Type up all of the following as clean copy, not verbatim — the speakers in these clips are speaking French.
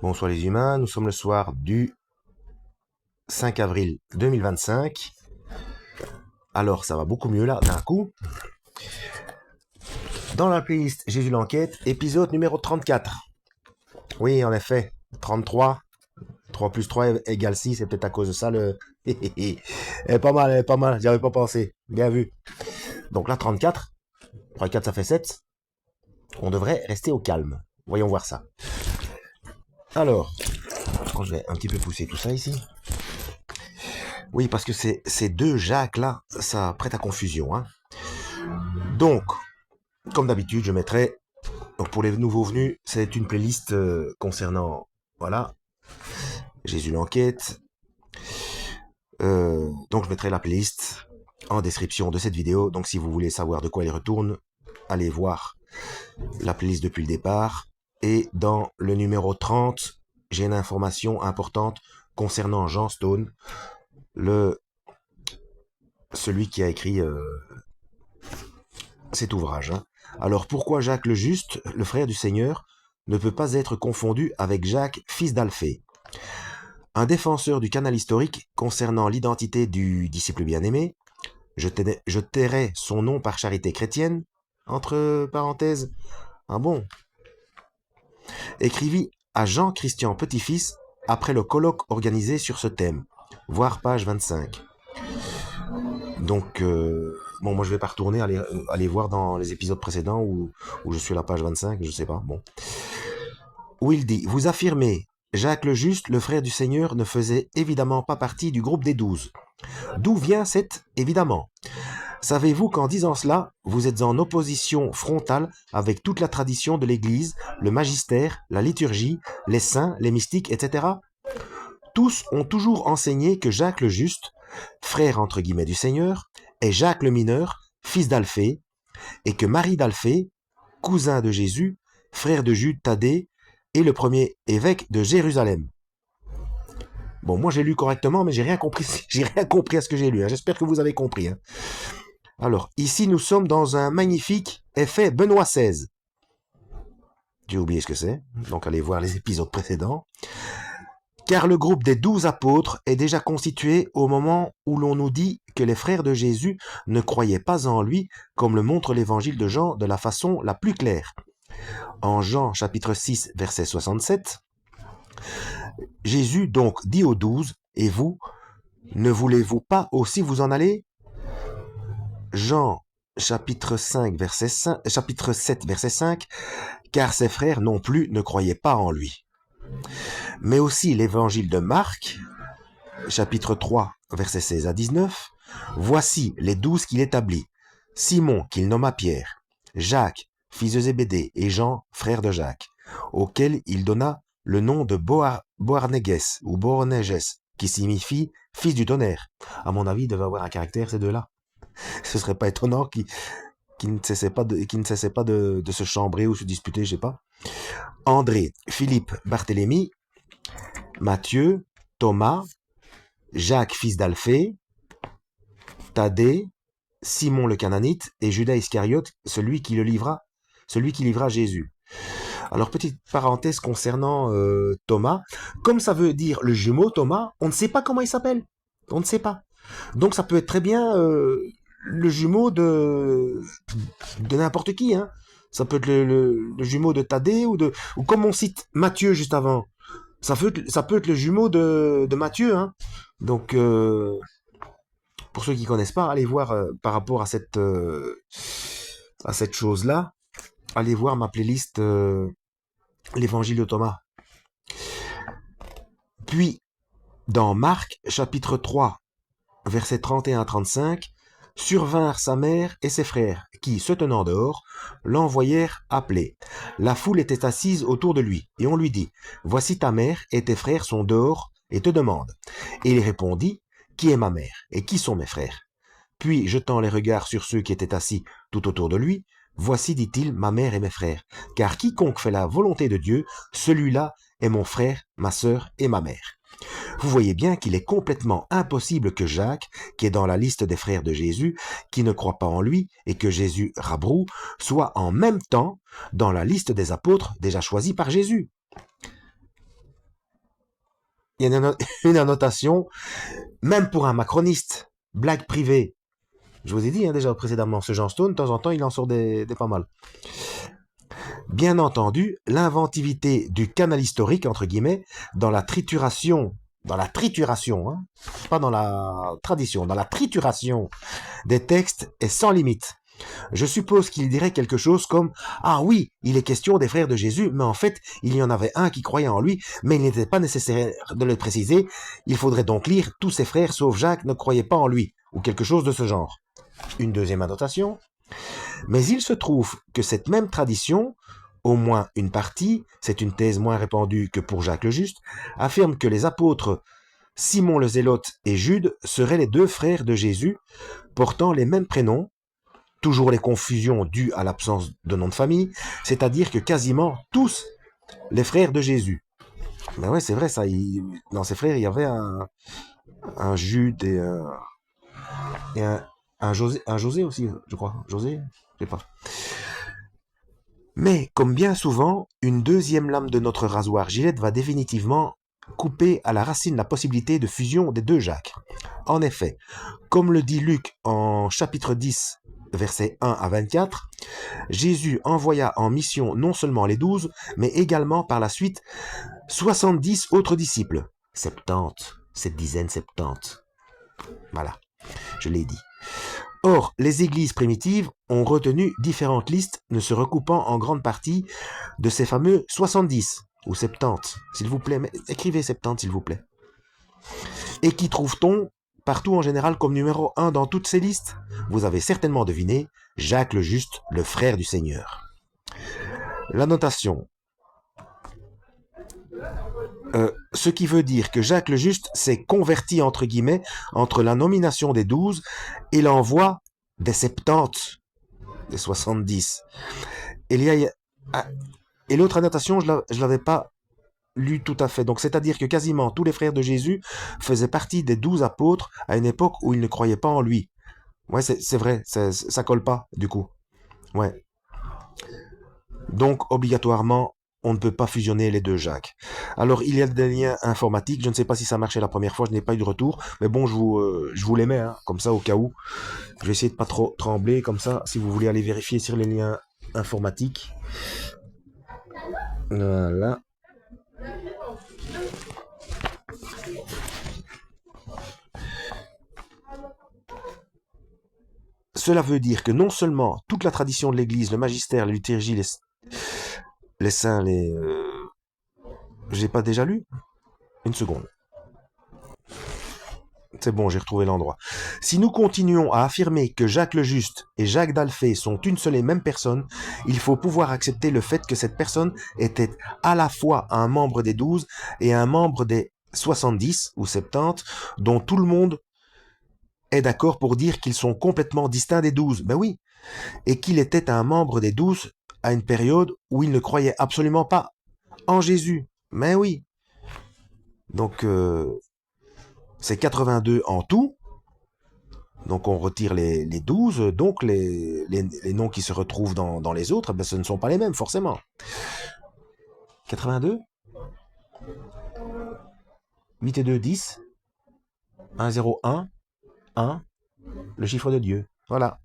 Bonsoir les humains, nous sommes le soir du 5 avril 2025. Alors ça va beaucoup mieux là, d'un coup. Dans la playlist Jésus l'enquête, épisode numéro 34. Oui, en effet, 33. 3 plus 3 égale 6, c'est peut-être à cause de ça le... elle est pas mal, j'y avais pas pensé. Bien vu. Donc là, 34. 3 et 4, ça fait 7. On devrait rester au calme. Voyons voir ça. Alors, je vais un petit peu pousser tout ça ici. Oui, parce que ces deux Jacques là, ça prête à confusion. Hein. Donc, comme d'habitude, je mettrai... Donc pour les nouveaux venus, c'est une playlist concernant... Voilà. Jésus l'enquête. Donc je mettrai la playlist en description de cette vidéo. Donc si vous voulez savoir de quoi il retourne, allez voir la playlist depuis le départ. Et dans le numéro 30, j'ai une information importante concernant Jean Stone, celui qui a écrit cet ouvrage. Hein. Alors pourquoi Jacques le Juste, le frère du Seigneur, ne peut pas être confondu avec Jacques, fils d'Alphée? Un défenseur du canal historique concernant l'identité du disciple bien-aimé, je tairai son nom par charité chrétienne, entre parenthèses, un bon, écrivit à Jean-Christian Petit-Fils après le colloque organisé sur ce thème, voir page 25. Donc, bon, moi je vais pas retourner, aller voir dans les épisodes précédents où je suis à la page 25, je sais pas, bon. Où il dit, vous affirmez, Jacques le Juste, le frère du Seigneur, ne faisait évidemment pas partie du groupe des 12. D'où vient cet évidemment? Savez-vous qu'en disant cela, vous êtes en opposition frontale avec toute la tradition de l'Église, le magistère, la liturgie, les saints, les mystiques, etc. Tous ont toujours enseigné que Jacques le Juste, frère entre guillemets du Seigneur, est Jacques le Mineur, fils d'Alphée, et que Marie d'Alphée, cousin de Jésus, frère de Jude Thaddée, est le premier évêque de Jérusalem. Bon, moi j'ai lu correctement, mais j'ai rien compris. J'ai rien compris à ce que j'ai lu. Hein. J'espère que vous avez compris. Hein. Alors, ici nous sommes dans un magnifique effet Benoît XVI. J'ai oublié ce que c'est, donc allez voir les épisodes précédents. Car le groupe des 12 apôtres est déjà constitué au moment où l'on nous dit que les frères de Jésus ne croyaient pas en lui, comme le montre l'évangile de Jean de la façon la plus claire. En Jean chapitre 6, verset 67, Jésus donc dit aux 12, et vous, ne voulez-vous pas aussi vous en aller? Jean chapitre 5, chapitre 7, verset 5, car ses frères non plus ne croyaient pas en lui. Mais aussi l'évangile de Marc, chapitre 3, versets 16 à 19, voici les 12 qu'il établit. Simon, qu'il nomma Pierre, Jacques, fils de Zébédée, et Jean, frère de Jacques, auquel il donna le nom de Boanerges, ou Boanerges, qui signifie fils du tonnerre. À mon avis, il devait avoir un caractère, ces deux-là. Ce serait pas étonnant qu'il ne cessait pas de se chambrer ou se disputer, je sais pas. André, Philippe, Barthélemy, Matthieu, Thomas, Jacques, fils d'Alphée, Thaddée, Simon le Cananite et Judas Iscariote, celui qui livra Jésus. Alors, petite parenthèse concernant Thomas. Comme ça veut dire le jumeau Thomas, on ne sait pas comment il s'appelle. On ne sait pas. Donc, ça peut être très bien le jumeau de n'importe qui. Hein. Ça peut être le jumeau de Thaddée ou comme on cite Matthieu juste avant. Ça peut être le jumeau de Matthieu. Hein. Donc, pour ceux qui ne connaissent pas, allez voir par rapport à cette chose-là. Allez voir ma playlist l'évangile de Thomas. Puis, dans Marc, chapitre 3, versets 31 à 35, survinrent sa mère et ses frères, qui, se tenant dehors, l'envoyèrent appeler. La foule était assise autour de lui, et on lui dit, voici ta mère et tes frères sont dehors et te demandent. Et il répondit, qui est ma mère et qui sont mes frères? Puis, jetant les regards sur ceux qui étaient assis tout autour de lui, voici, dit-il, ma mère et mes frères, car quiconque fait la volonté de Dieu, celui-là est mon frère, ma sœur et ma mère. Vous voyez bien qu'il est complètement impossible que Jacques, qui est dans la liste des frères de Jésus, qui ne croit pas en lui et que Jésus rabroue, soit en même temps dans la liste des apôtres déjà choisis par Jésus. il y a une annotation, même pour un macroniste, blague privée. Je vous ai dit déjà précédemment, ce Jean Stone, de temps en temps, il en sort des pas mal. Bien entendu, l'inventivité du canal historique, entre guillemets, dans la trituration, hein, pas dans la tradition, dans la trituration des textes est sans limite. Je suppose qu'il dirait quelque chose comme Ah oui, il est question des frères de Jésus, mais en fait, il y en avait un qui croyait en lui, mais il n'était pas nécessaire de le préciser. Il faudrait donc lire Tous ses frères sauf Jacques ne croyaient pas en lui, ou quelque chose de ce genre. Une deuxième annotation. Mais il se trouve que cette même tradition, au moins une partie, c'est une thèse moins répandue que pour Jacques le Juste, affirme que les apôtres Simon le Zélote et Jude seraient les deux frères de Jésus, portant les mêmes prénoms, toujours les confusions dues à l'absence de nom de famille, c'est-à-dire que quasiment tous les frères de Jésus. Ben ouais, c'est vrai ça. Dans ses frères, il y avait un Jude et un José aussi, je crois. José, je sais pas. Mais, comme bien souvent, une deuxième lame de notre rasoir Gillette va définitivement couper à la racine la possibilité de fusion des deux Jacques. En effet, comme le dit Luc en chapitre 10, versets 1 à 24, Jésus envoya en mission non seulement les 12, mais également par la suite 70 autres disciples. 70, cette dizaine 70. Voilà, je l'ai dit. Or, les églises primitives ont retenu différentes listes ne se recoupant en grande partie de ces fameux 70 ou 70, s'il vous plaît, mais écrivez 70 s'il vous plaît. Et qui trouve-t-on partout en général comme numéro 1 dans toutes ces listes? Vous avez certainement deviné, Jacques le Juste, le frère du Seigneur. La notation. Ce qui veut dire que Jacques le Juste s'est converti entre guillemets entre la nomination des 12 et l'envoi des 70, des 70. Et l'autre annotation, je ne l'avais pas lu tout à fait. Donc, c'est-à-dire que quasiment tous les frères de Jésus faisaient partie des 12 apôtres à une époque où ils ne croyaient pas en lui. Ouais, c'est vrai, ça colle pas, du coup. Ouais. Donc, obligatoirement, on ne peut pas fusionner les deux Jacques. Alors, il y a des liens informatiques. Je ne sais pas si ça marchait la première fois, je n'ai pas eu de retour. Mais bon, je vous les mets, hein, comme ça, au cas où. Je vais essayer de pas trop trembler, comme ça, si vous voulez aller vérifier sur les liens informatiques. Voilà. Cela veut dire que non seulement toute la tradition de l'Église, le magistère, la liturgie, les saints, j'ai pas déjà lu? Une seconde. C'est bon, j'ai retrouvé l'endroit. Si nous continuons à affirmer que Jacques le Juste et Jacques d'Alphée sont une seule et même personne, il faut pouvoir accepter le fait que cette personne était à la fois un membre des 12 et un membre des 70 ou 70, dont tout le monde est d'accord pour dire qu'ils sont complètement distincts des 12. Ben oui. Et qu'il était un membre des 12 à une période où il ne croyait absolument pas en Jésus. Mais oui. Donc, c'est 82 en tout. Donc, on retire les 12. Donc, les noms qui se retrouvent dans les autres, ben, ce ne sont pas les mêmes, forcément. 82 8 et 2, 10. 1, 0, 1. 1. Le chiffre de Dieu. Voilà.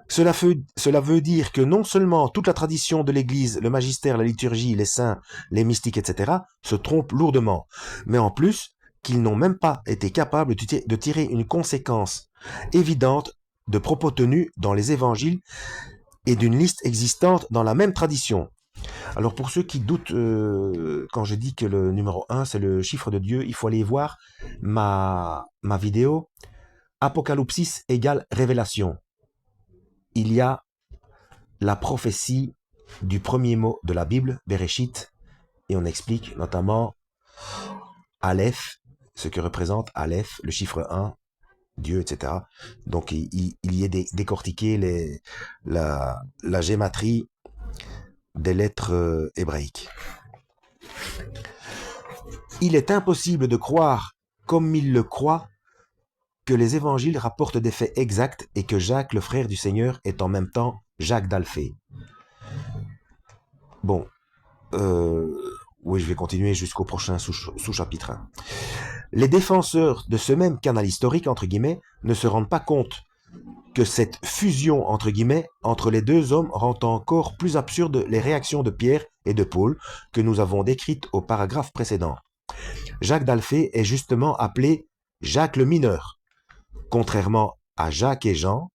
Cela veut dire que non seulement toute la tradition de l'Église, le magistère, la liturgie, les saints, les mystiques, etc., se trompent lourdement, mais en plus qu'ils n'ont même pas été capables de tirer une conséquence évidente de propos tenus dans les évangiles et d'une liste existante dans la même tradition. Alors pour ceux qui doutent, quand je dis que le numéro 1 c'est le chiffre de Dieu, il faut aller voir ma vidéo Apocalypsis égale révélation. Il y a la prophétie du premier mot de la Bible, Bereshit, et on explique notamment Aleph, ce que représente Aleph, le chiffre 1, Dieu, etc. Donc il y est décortiqué la gématrie des lettres hébraïques. Il est impossible de croire, comme il le croit, que les évangiles rapportent des faits exacts et que Jacques, le frère du Seigneur, est en même temps Jacques d'Alphée. Bon, Oui, je vais continuer jusqu'au prochain sous-chapitre. Les défenseurs de ce même canal historique, entre guillemets, ne se rendent pas compte que cette fusion, entre guillemets, entre les deux hommes rend encore plus absurde les réactions de Pierre et de Paul que nous avons décrites au paragraphe précédent. Jacques d'Alphée est justement appelé Jacques le mineur, contrairement à Jacques et Jean,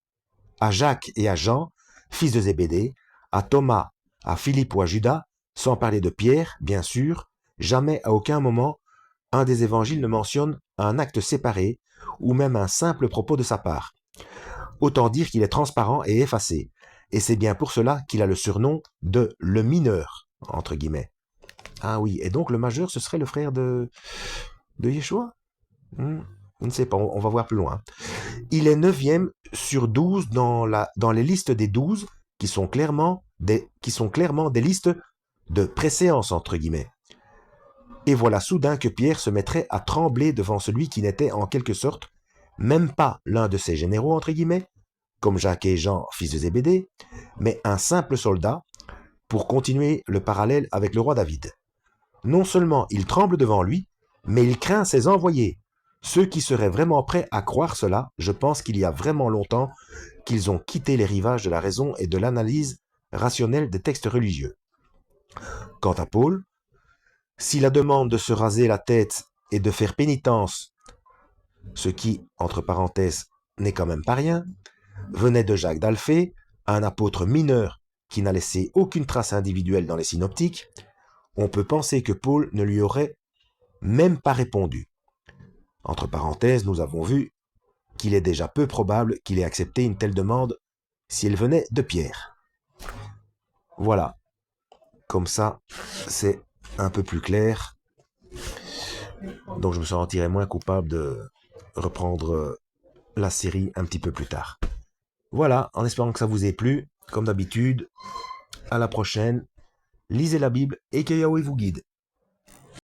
à Jacques et à Jean, fils de Zébédée, à Thomas, à Philippe ou à Judas, sans parler de Pierre, bien sûr, jamais à aucun moment un des évangiles ne mentionne un acte séparé ou même un simple propos de sa part. Autant dire qu'il est transparent et effacé, et c'est bien pour cela qu'il a le surnom de le mineur, entre guillemets. Ah oui, et donc le majeur, ce serait le frère de Yeshua. Je ne sais pas, on va voir plus loin. Il est 9e sur 12 dans les listes des 12 qui sont clairement des listes de préséance, entre guillemets. Et voilà soudain que Pierre se mettrait à trembler devant celui qui n'était en quelque sorte même pas l'un de ses généraux, entre guillemets, comme Jacques et Jean, fils de Zébédée, mais un simple soldat, pour continuer le parallèle avec le roi David. Non seulement il tremble devant lui, mais il craint ses envoyés. Ceux qui seraient vraiment prêts à croire cela, je pense qu'il y a vraiment longtemps qu'ils ont quitté les rivages de la raison et de l'analyse rationnelle des textes religieux. Quant à Paul, si la demande de se raser la tête et de faire pénitence, ce qui, entre parenthèses, n'est quand même pas rien, venait de Jacques d'Alphée, un apôtre mineur qui n'a laissé aucune trace individuelle dans les synoptiques, on peut penser que Paul ne lui aurait même pas répondu. Entre parenthèses, nous avons vu qu'il est déjà peu probable qu'il ait accepté une telle demande si elle venait de Pierre. Voilà. Comme ça, c'est un peu plus clair. Donc je me sentirais moins coupable de reprendre la série un petit peu plus tard. Voilà, en espérant que ça vous ait plu. Comme d'habitude, à la prochaine. Lisez la Bible et que Yahweh vous guide.